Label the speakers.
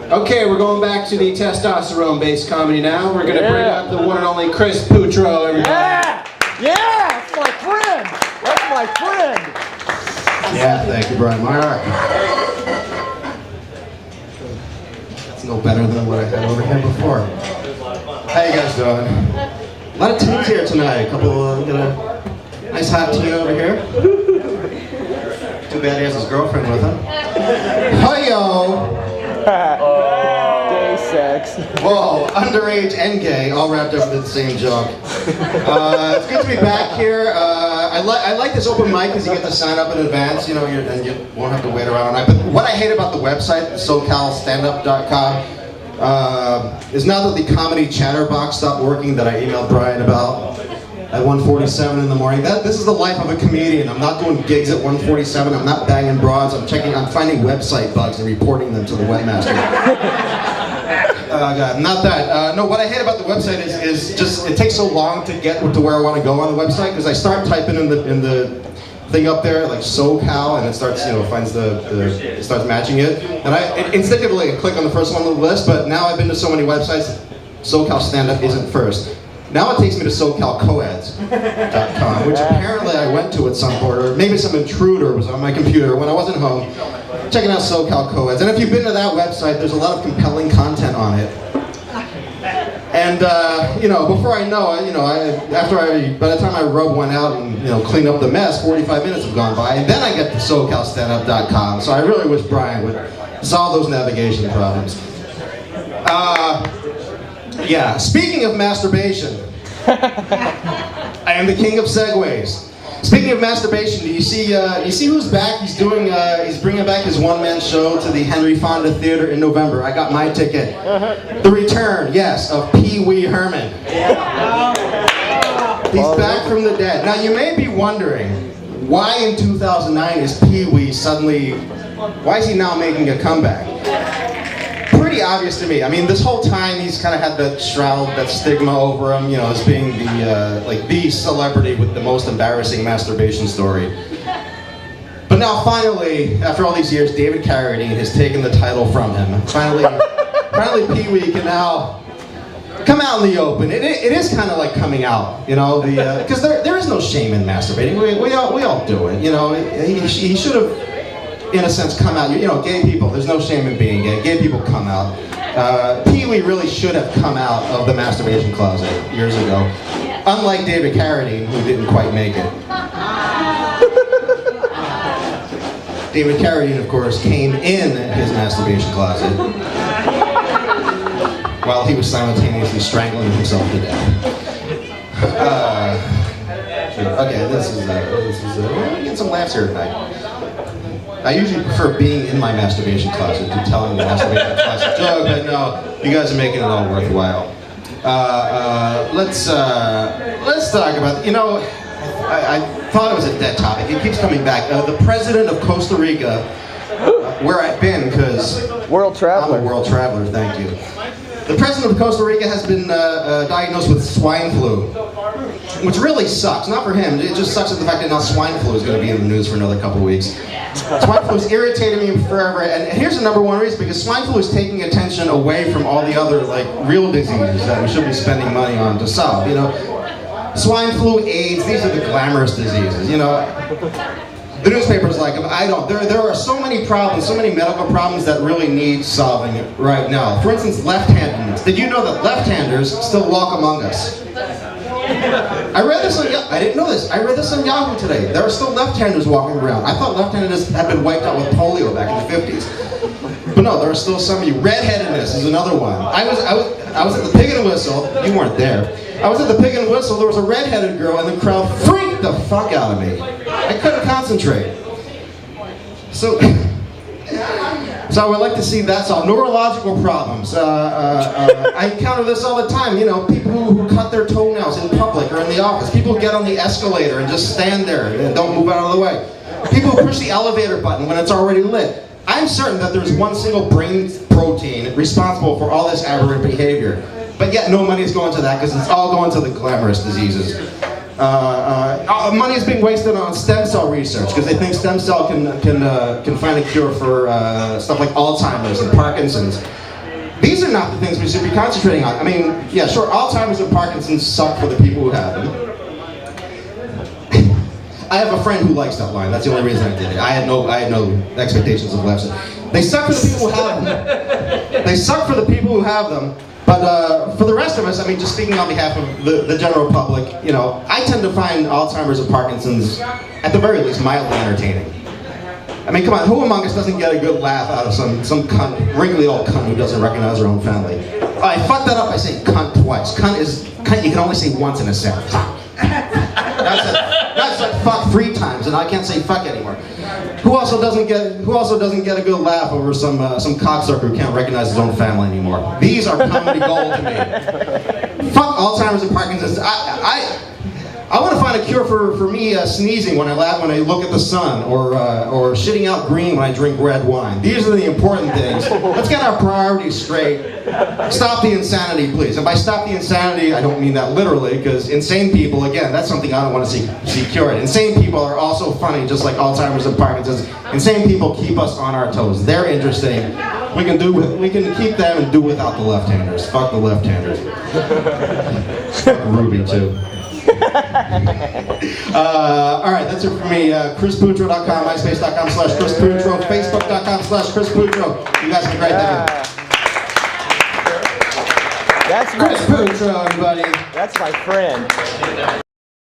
Speaker 1: Okay, we're going back to the testosterone-based comedy now. We're going to bring up the one and only Chris Putro. Everybody.
Speaker 2: Yeah! That's my friend! That's my friend!
Speaker 1: Yeah, thank you, Brian Meyer. It's no better than what I had over here before. How you guys doing? A lot of teens here tonight. A couple, got a nice hot teen over here. Too bad he has his girlfriend with him. Hi-yo!
Speaker 2: Gay sex.
Speaker 1: Whoa, underage and gay, all wrapped up in the same junk. It's good to be back here. I like this open mic because you get to sign up in advance, you know, and you won't have to wait around all night. But what I hate about the website, SoCalStandup.com, is now that the comedy chatterbox stopped working that I emailed Brian about at 1:47 in the morning. This is the life of a comedian. I'm not doing gigs at 1:47. I'm not banging broads. I'm finding website bugs and reporting them to the webmaster. God, not that. No, what I hate about the website is just it takes so long to get to where I want to go on the website because I start typing in the thing up there like SoCal and it starts it starts matching it and I instinctively click on the first one on the list. But now I've been to so many websites, SoCal Stand-Up isn't first. Now it takes me to SoCalCoeds.com, which apparently I went to at some point, or maybe some intruder was on my computer when I wasn't home, checking out SoCal Coeds. And if you've been to that website, there's a lot of compelling content on it. And before I know it, by the time I rub one out and clean up the mess, 45 minutes have gone by, and then I get to SoCalStandup.com. So I really wish Brian would solve those navigation problems. Yeah, speaking of masturbation, I am the king of segues. Speaking of masturbation, do you see who's back? He's bringing back his one-man show to the Henry Fonda Theater in November. I got my ticket. The return, yes, of Pee Wee Herman. He's back from the dead. Now you may be wondering, why in 2009 is Pee Wee why is he now making a comeback? Pretty obvious to me. I mean, this whole time he's kind of had that shroud, that stigma over him, as being the celebrity with the most embarrassing masturbation story. But now, finally, after all these years, David Carradine has taken the title from him. Finally, Pee Wee can now come out in the open. It is kind of like coming out, because there is no shame in masturbating. We all do it. He should have, in a sense, come out. Gay people, there's no shame in being gay. Gay people come out. Pee Wee really should have come out of the masturbation closet years ago. Unlike David Carradine, who didn't quite make it. David Carradine, of course, came in his masturbation closet while he was simultaneously strangling himself to death. Okay, this is get some laughs here tonight. I usually prefer being in my masturbation closet to telling the masturbation closet joke, but no, you guys are making it all worthwhile. Let's talk about, I thought it was a dead topic. It keeps coming back. The president of Costa Rica, where I've been, because
Speaker 2: World traveler.
Speaker 1: I'm a world traveler, thank you. The president of Costa Rica has been diagnosed with swine flu, which really sucks. Not for him, it just sucks at the fact that now swine flu is going to be in the news for another couple weeks. Swine flu has irritated me forever, and here's the number one reason, because swine flu is taking attention away from all the other, real diseases that we should be spending money on to solve, Swine flu, AIDS, these are the glamorous diseases, The newspaper's like, there are so many problems, so many medical problems that really need solving right now. For instance, left-handedness. Did you know that left-handers still walk among us? I didn't know this. I read this on Yahoo today. There are still left-handers walking around. I thought left-handedness had been wiped out with polio back in the 50s. But no, there are still some of you. Red-headedness is another one. I was at the Pig and Whistle. You weren't there. I was at the Pig and Whistle. There was a red-headed girl, and the crowd freaked the fuck out of me. I couldn't concentrate. So I would like to see that solved. Neurological problems. I encounter this all the time. People who cut their toenails in public or in the office. People who get on the escalator and just stand there and don't move out of the way. People who push the elevator button when it's already lit. I'm certain that there's one single brain protein responsible for all this aberrant behavior. But yet no money is going to that because it's all going to the glamorous diseases. Money is being wasted on stem cell research because they think stem cell can find a cure for stuff like Alzheimer's and Parkinson's. These are not the things we should be concentrating on. I mean, yeah, sure, Alzheimer's and Parkinson's suck for the people who have them. I have a friend who likes that line. That's the only reason I did it. I had no expectations of laughs. They suck for the people who have them. They suck for the people who have them. But for the rest of us, I mean, just speaking on behalf of the general public, you know, I tend to find Alzheimer's and Parkinson's, at the very least, mildly entertaining. I mean, come on, who among us doesn't get a good laugh out of some cunt, wrinkly old cunt who doesn't recognize her own family? Oh, I fucked that up by saying cunt twice. Cunt you can only say once in a sentence. That's like fuck 3 times, and I can't say fuck anymore. Who also doesn't get a good laugh over some cocksucker who can't recognize his own family anymore? These are comedy gold to me. Fuck Alzheimer's and Parkinson's. I want to find a cure for me sneezing when I look at the sun, or shitting out green when I drink red wine. These are the important things. Let's get our priorities straight. Stop the insanity, please. And by stop the insanity, I don't mean that literally, because insane people, again, that's something I don't want to see cured. Insane people are also funny, just like Alzheimer's and Parkinson's. Insane people keep us on our toes. They're interesting. We can keep them and do without the left-handers. Fuck the left-handers. Fuck Ruby too. Alright, that's it for me. ChrisPutro.com, MySpace.com/ChrisPutro, Facebook.com/ChrisPutro. You guys have a great day.
Speaker 2: That's
Speaker 1: Chris Putro, everybody.
Speaker 2: That's my friend.